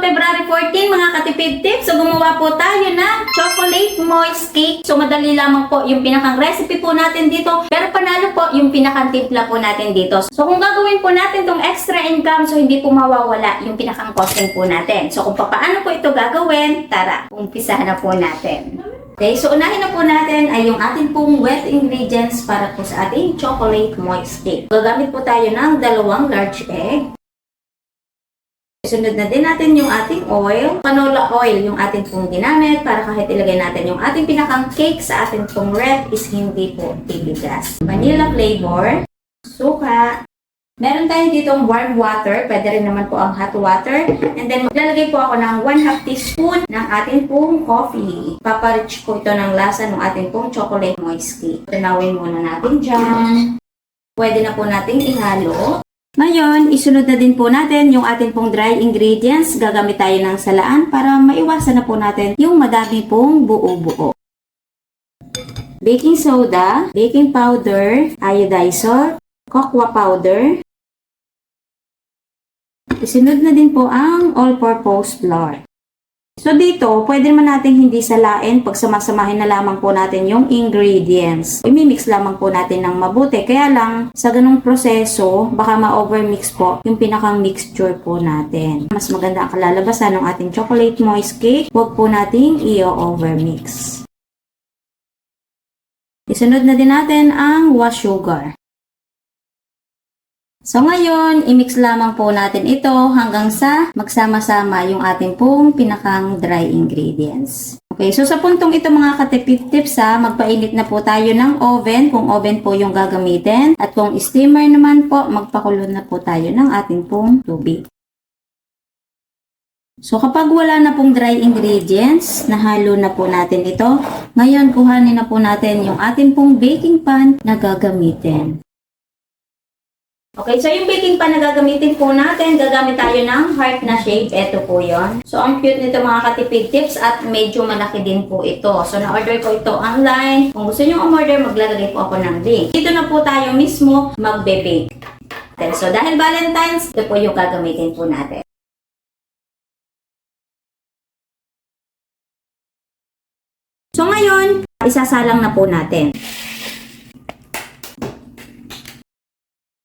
February 14 mga katipid tips. So gumawa po tayo ng chocolate moist cake. So madali lamang po yung pinakang recipe po natin dito. Pero panalo po yung pinakang timpla po natin dito. So kung gagawin po natin tong extra income, so hindi po mawawala yung pinakang costing po natin. So kung paano po ito gagawin, tara, umpisahan na po natin. Okay, so unahin na po natin ay yung ating pong wet ingredients para po sa ating chocolate moist cake. Gagamit po tayo ng 2 large egg. Sunod na din natin yung ating oil. Canola oil yung ating pong ginamit para kahit ilagay natin yung ating pinakang cake sa ating pong ref is hindi po titigas. Vanilla flavor, suka. Meron tayo ditong warm water, pwede rin naman po ang hot water. And then maglalagay po ako ng 1/2 teaspoon ng ating pong coffee. Paparich po ito ng lasa ng ating pong chocolate moist cake. Tunawin muna natin dyan. Pwede na po nating ihalo. Ngayon, isunod na din po natin yung ating pong dry ingredients. Gagamit tayo ng salaan para maiwasan na po natin yung madami pong buo-buo. Baking soda, baking powder, iodized salt, cocoa powder. Isunod na din po ang all-purpose flour. So dito, pwede naman natin hindi salain pag samasamahin na lamang po natin yung ingredients. Imimix lamang po natin ng mabuti. Kaya lang, sa ganung proseso, baka ma-overmix po yung pinakang mixture po natin. Mas maganda ang kalalabasan ng ating chocolate moist cake. Huwag po nating i-overmix. Isunod na din natin ang wash sugar. So ngayon, i-mix lamang po natin ito hanggang sa magsama-sama yung ating pong pinakang dry ingredients. Okay, so sa puntong ito mga katipid tips magpainit na po tayo ng oven kung oven po yung gagamitin. At kung steamer naman po, magpakulo na po tayo ng ating pong tubig. So kapag wala na pong dry ingredients, nahalo na po natin ito. Ngayon, kuhanin na po natin yung ating pong baking pan na gagamitin. Okay, so yung baking pan na gagamitin po natin, gagamit tayo ng heart na shape. Ito po yon. So, ang cute nito mga katipid tips at medyo malaki din po ito. So, na-order ko ito online. Kung gusto nyo umorder, maglalagay po ako ng link. Dito na po tayo mismo magbe-bake. So, dahil Valentine's, ito po yung gagamitin po natin. So, ngayon, isasalang na po natin.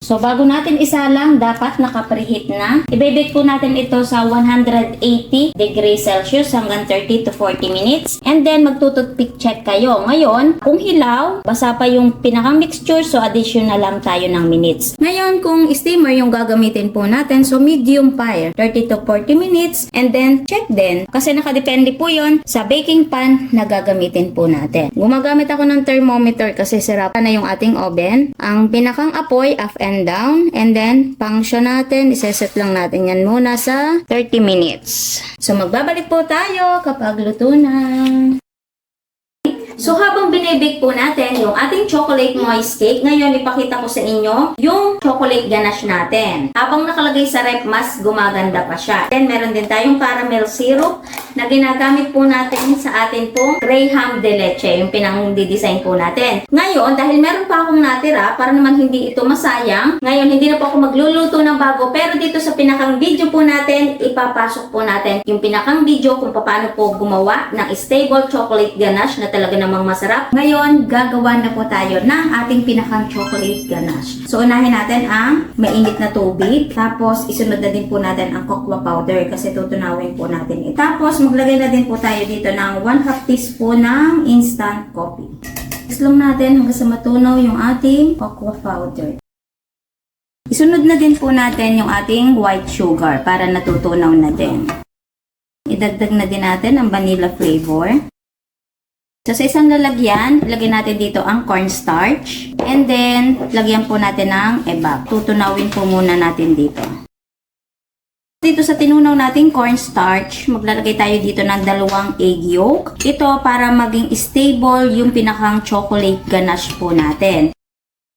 So, bago natin isalang, dapat naka-preheat na. I-bake po natin ito sa 180 degrees Celsius hanggang 30 to 40 minutes. And then, magtututpick check kayo. Ngayon, kung hilaw, basa pa yung pinakang mixture, so additional lang tayo ng minutes. Ngayon, kung steamer yung gagamitin po natin, so medium fire, 30 to 40 minutes. And then, check din. Kasi nakadepende po yon sa baking pan na gagamitin po natin. Gumagamit ako ng thermometer kasi sirapan na yung ating oven. Ang pinakang apoy, up and down, and then function natin, iseset lang natin yan muna sa 30 minutes. So magbabalik po tayo kapag luto na. So habang binibake po natin yung ating chocolate moist cake, ngayon ipakita ko sa inyo yung chocolate ganache natin. Habang nakalagay sa ref, mas gumaganda pa siya. Then meron din tayong caramel syrup na ginagamit po natin sa atin pong Graham de leche, yung pinang-design po natin. Ngayon, dahil meron pa akong natira, para naman hindi ito masayang, ngayon hindi na po ako magluluto ng bago, pero dito sa pinakang video po natin, ipapasok po natin yung pinakang video kung paano po gumawa ng stable chocolate ganache na talaga namang masarap. Ngayon, gagawa na po tayo ng ating pinakang chocolate ganache. So, unahin natin ang mainit na tubig. Tapos, isunod na din po natin ang cocoa powder kasi tutunawin po natin ito. Tapos, maglagay na din po tayo dito ng 1/2 teaspoon ng instant coffee. Mix lang natin hanggang sa matunaw yung ating cocoa powder. Isunod na din po natin yung ating white sugar para natutunaw na din. Idagdag na din natin ang vanilla flavor. So, sa isang lalagyan, ilagay natin dito ang cornstarch. And then, lagyan po natin ng evap. Tutunawin po muna natin dito. Dito sa tinunaw nating cornstarch, maglalagay tayo dito ng 2 egg yolk. Ito para maging stable yung pinakang chocolate ganache po natin.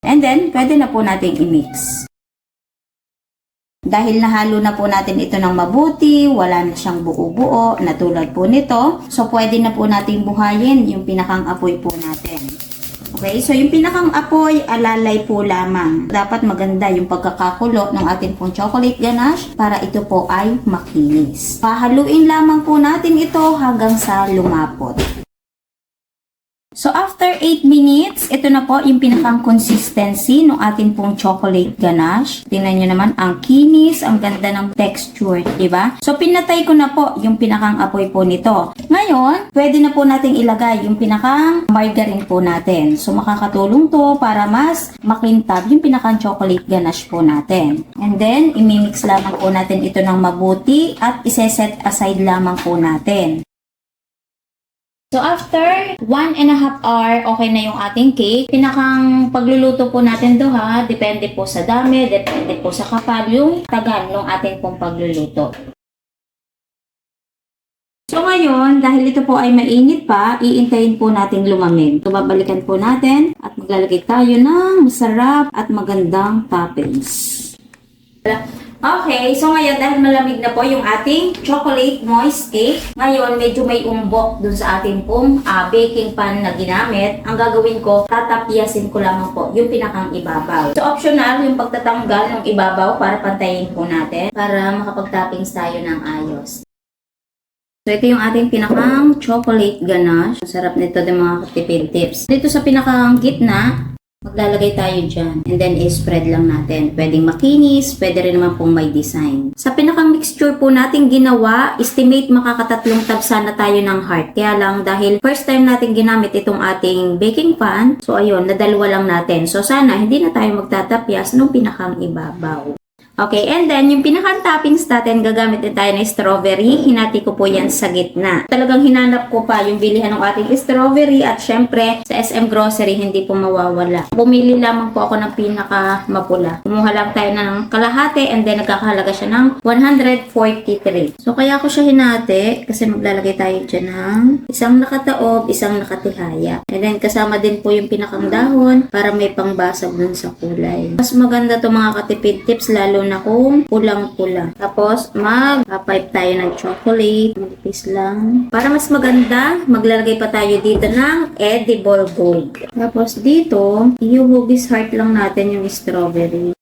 And then, pwede na po natin i-mix. Dahil nahalo na po natin ito ng mabuti, wala na siyang buo-buo na tulad po nito. So, pwede na po natin buhayin yung pinakang apoy po natin. Okay, so yung pinakang apoy, alalay po lamang. Dapat maganda yung pagkakakulo ng ating pong chocolate ganache para ito po ay makinis. Pahaluin lamang po natin ito hanggang sa lumapot. So after 8 minutes, ito na po yung pinakang consistency ng ating pong chocolate ganache. Tingnan nyo naman, ang kinis, ang ganda ng texture, di ba? So pinatay ko na po yung pinakang apoy po nito. Ngayon, pwede na po nating ilagay yung pinakang margarine po natin. So makakatulong to para mas makintab yung pinakang chocolate ganache po natin. And then, imimix lamang po natin ito ng mabuti at iseset aside lamang po natin. So after 1.5 hour, okay na yung ating cake. Pinakang pagluluto po natin to ha, depende po sa dami, depende po sa kapal, yung tagal ng ating pong pagluluto. So ngayon, dahil ito po ay mainit pa, iintayin po natin lumamig. So babalikan po natin at maglalagay tayo ng masarap at magandang toppings. Okay, so ngayon dahil malamig na po yung ating chocolate moist cake, ngayon medyo may umbok dun sa ating pong baking pan na ginamit. Ang gagawin ko, tatapyasin ko lamang po yung pinakang ibabaw. So optional yung pagtatanggal ng ibabaw para pantayin po natin para makapag-toppings tayo ng ayos. So ito yung ating pinakang chocolate ganache. Sarap nito din mga katipid tips. Dito sa pinakang gitna, maglalagay tayo dyan. And then, i-spread lang natin. Pwedeng makinis, pwede rin naman pong may design. Sa pinakang mixture po natin ginawa, estimate makakatatlong tabsa na tayo ng heart. Kaya lang, dahil first time natin ginamit itong ating baking pan, so ayun, nadalwa lang natin. So sana, hindi na tayo magtatapyas nung pinakang ibabaw. Okay, and then, yung pinakang toppings natin, gagamit din tayo ng strawberry. Hinati ko po yan sa gitna. Talagang hinanap ko pa yung bilihan ng ating strawberry at syempre, sa SM Grocery, hindi po mawawala. Bumili lamang po ako ng pinaka mapula. Kumuha lang tayo ng kalahati and then nagkakahalaga siya ng 143. So, kaya ko siya hinati kasi maglalagay tayo dyan ng isang nakataob, isang nakatihaya. And then, kasama din po yung pinakang dahon para may pangbasag dun sa kulay. Mas maganda to mga katipid tips, lalo na kung pulang-pula. Tapos, mag-pipe tayo ng chocolate. Manipis lang. Para mas maganda, maglalagay pa tayo dito ng edible gold. Tapos dito, i-hugis heart lang natin yung strawberry.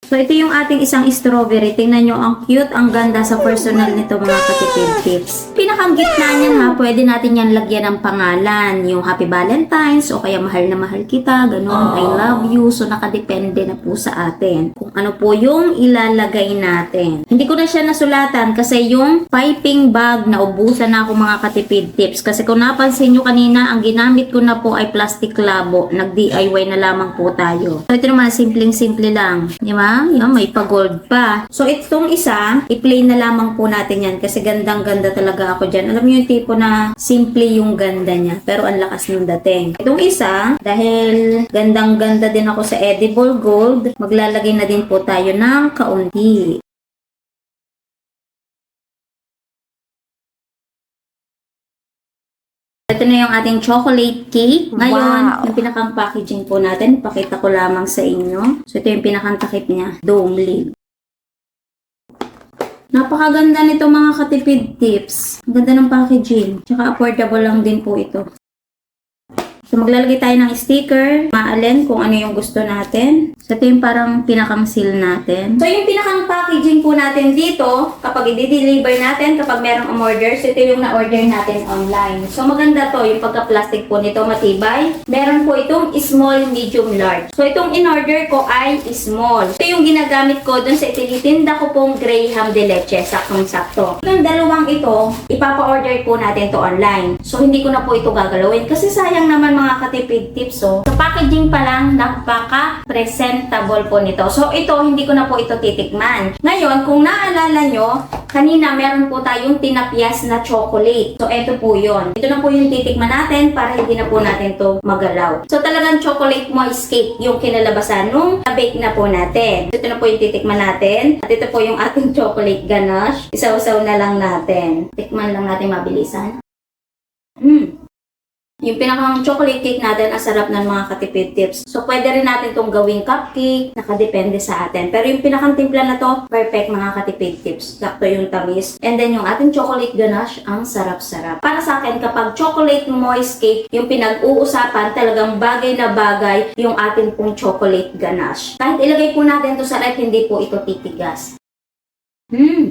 So, ito yung ating isang strawberry. Tingnan nyo, ang cute, ang ganda sa personal nito mga katipid tips. Pinakang gitna niyan ha, pwede natin yan lagyan ng pangalan. Yung Happy Valentine's o kaya mahal na mahal kita, ganun, I love you. So, nakadepende na po sa atin kung ano po yung ilalagay natin. Hindi ko na siya nasulatan kasi yung piping bag, naubusan na ako mga katipid tips. Kasi kung napansin nyo kanina, ang ginamit ko na po ay plastic labo. Nag-DIY na lamang po tayo. So, ito naman, simpleng-simple lang. Di ba? Yan, may pa-gold pa. So, itong isa, i-play na lamang po natin yan kasi gandang-ganda talaga ako dyan. Alam niyo yung tipo na simple yung ganda niya, pero ang lakas ng dating. Itong isa, dahil gandang-ganda din ako sa edible gold, maglalagay na din po tayo ng kaunti. Ito na yung ating chocolate cake. Ngayon, yung pinakang packaging po natin, pakita ko lamang sa inyo. So, ito yung pinakang takip niya, dome lid. Napakaganda nito mga katipid tips. Ang ganda ng packaging. Tsaka affordable lang din po ito. So, maglalagay tayo ng sticker. Maalin kung ano yung gusto natin. So, ito yung parang pinakang seal natin. So, yung pinakang packaging po natin dito, kapag i-deliver natin, kapag merong umorder, so ito yung na-order natin online. So, maganda to. Yung pagka-plastic po nito, matibay. Meron po itong small, medium, large. So, itong in-order ko ay small. Ito yung ginagamit ko dun sa itinitinda ko pong Graham de Leche. Saktong-sakto. Yung dalawang ito, ipapa-order po natin to online. So, hindi ko na po ito gagalawin. Kasi sayang naman mga katipid tips. So, sa packaging pa lang, napaka-presentable po nito. So, ito, hindi ko na po ito titikman. Ngayon, kung naalala nyo, kanina meron po tayong tinapyas na chocolate. So, ito po yun. Ito na po yung titikman natin para hindi na po natin to magalaw. So, talagang chocolate moist cake yung kinalabasan nung na-bake na po natin. Ito na po yung titikman natin. At ito po yung ating chocolate ganache. Isaw-saw na lang natin. Tikman lang natin mabilisan. Yung pinakang chocolate cake natin, ang sarap ng mga katipid tips. So, pwede rin natin itong gawing cupcake, nakadepende sa atin. Pero yung pinakang timpla na to, perfect mga katipid tips. Sakto yung tamis. And then yung ating chocolate ganache, ang sarap-sarap. Para para sa akin kapag chocolate moist cake yung pinag-uusapan, talagang bagay na bagay yung ating pong chocolate ganache. Kahit ilagay po natin to sa ref, hindi po ito titigas.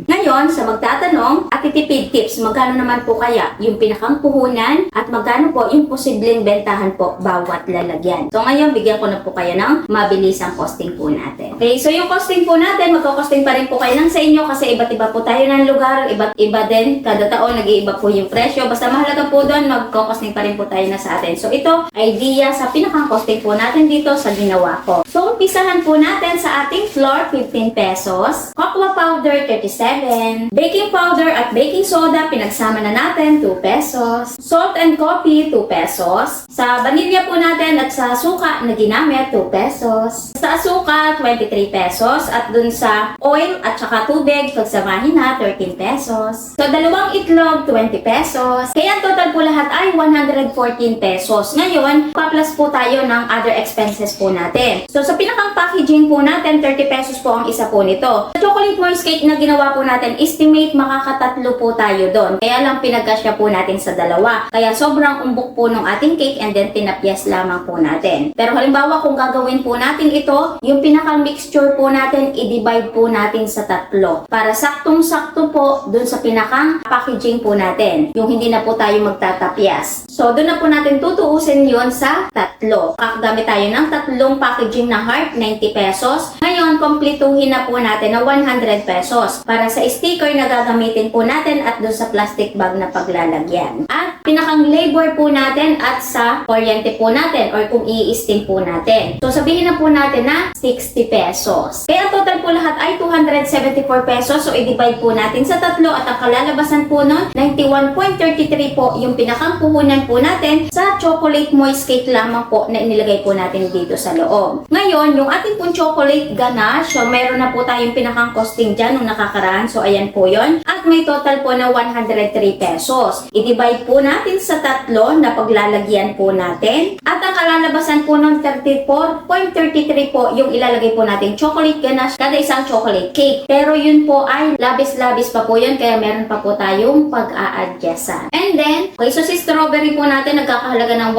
Ngayon, sa magtatanong, at titipid tips, magkano naman po kaya yung pinakang puhunan at magkano po yung posibleng bentahan po bawat lalagyan. So ngayon, bigyan ko na po kayo ng mabilisang costing po natin. Okay, so yung costing po natin, magkakosting pa rin po kayo ng sa inyo kasi iba't iba po tayo ng lugar, iba't iba din, kada taon nag-iiba po yung presyo. Basta mahalaga po doon, magkakosting pa rin po tayo na sa atin. So ito, idea sa pinakang costing po natin dito sa ginawa ko. So umpisahan po natin sa ating flour, 15 pesos, cocoa powder, 37. Baking powder at baking soda, pinagsama na natin, 2 pesos. Salt and coffee, 2 pesos. Sa vanilya po natin at sa suka na ginamit, 2 pesos. Sa suka, 23 pesos. At dun sa oil at saka tubig, pagsamahin na, 13 pesos. So, dalawang itlog, 20 pesos. Kaya ang total po lahat ay 114 pesos. Ngayon, pa-plus po tayo ng other expenses po natin. So, sa pinakang packaging po natin, 30 pesos po ang isa po nito. Sa chocolate moist cake na ginawa po natin, estimate makakatatlo po tayo doon. Kaya lang pinagkasya po natin sa dalawa. Kaya sobrang umbok po ng ating cake and then tinapyas lamang po natin. Pero halimbawa kung gagawin po natin ito, yung pinakang mixture po natin, i-divide po natin sa tatlo. Para saktong-sakto po doon sa pinakang packaging po natin. Yung hindi na po tayo magtatapyas. So doon na po natin tutuusin yon sa tatlo. Kakagamit tayo ng tatlong packaging na heart, 90 pesos. Ngayon, kompletuhin na po natin na 100 pesos. Para sa sticker na gagamitin po natin at doon sa plastic bag na paglalagyan. At pinakang labor po natin at sa kuryente po natin or kung i-steam po natin. So sabihin na po natin na 60 pesos. Kaya total po lahat ay 274 pesos. So i-divide po natin sa tatlo at ang kalalabasan po nun 91.33 po yung pinakang puhunan po natin sa chocolate moist cake lamang po na inilagay po natin dito sa loob. Ngayon, yung ating pong chocolate ganache, so meron na po tayong pinakang costing dyan nung nakakaraan. So ayan po yon. At may total po na 103 pesos. I-divide po natin sa tatlo na paglalagyan po natin. At ang kalalabasan po ng 34.33 po yung ilalagay po natin chocolate ganache kada isang chocolate cake. Pero yun po ay labis-labis pa po yun kaya meron pa po tayong pag-a-adjustan. And then, okay, so si strawberry po natin nagkakahalaga ng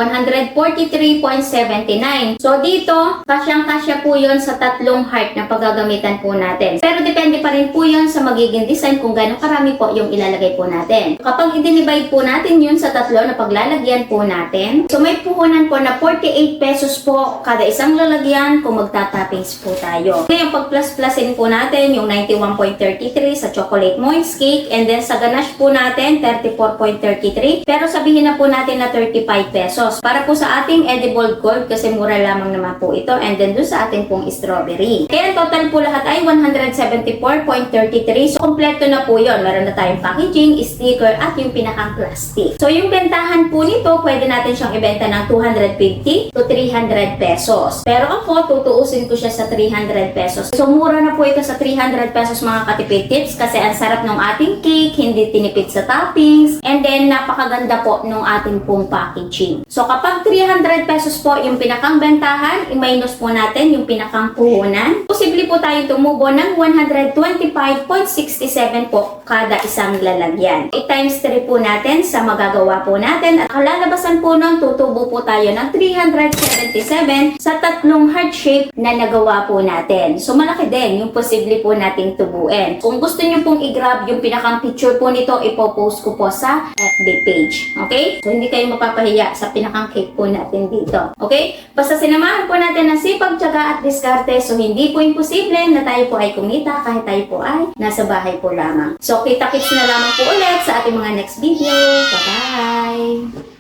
143.79. So dito, kasyang-kasya po yun sa tatlong heart na paggagamitan po natin. Pero depende pa rin po yun sa magiging design kung gano'ng karami po yung ilalagay po natin. Kapag i-divide po natin yun sa tatlo na paglalagyan po natin, so may puhunan po na 48 pesos po kada isang lalagyan kung magtatoppings po tayo. Ngayon, pag plus-plusin po natin yung 91.33 sa chocolate moist cake and then sa ganache po natin 34.33 pero sabihin na po natin na 35 pesos para po sa ating edible gold kasi mura lamang naman po ito and then doon sa ating pong strawberry. Kaya total po lahat ay 174.33 so kompleto na po yun. Meron na tayong packaging, sticker at yung pinakang plastic. So yung bentahan po nito pwede natin siyang ibenta ng 250 to 300 pesos. Pero ako tutuusin ko siya sa 300 pesos. So mura na po ito sa 300 pesos mga katipid tips kasi ang sarap ng ating cake, hindi tinipid sa toppings, and then napakaganda po ng ating pong packaging. So kapag 300 pesos po yung pinakang bentahan, i-minus po natin yung pinakang puhunan. Posible po tayong tumubo ng 125.67 po kada isang lalagyan. I-times 3 po natin sa magagawa po natin at kalalabasan po nun tutubo po tayo ng 377 sa tatlong heart shape na nagawa po natin. So malaki din yung posible po nating tubuin. Kung gusto nyo pong i-grab yung pinakang picture po nito, ipopost ko po sa FB page. Okay? So hindi kayo mapapahiya sa pinakang cake po natin dito. Okay? Basta sinamahan po natin ng sipag, tiyaga at diskarte. So hindi po imposible na tayo po ay kumita kahit tayo po ay nasa bahay po lamang. So kita-kits na lamang po ulit sa ating mga next video. Bye-bye!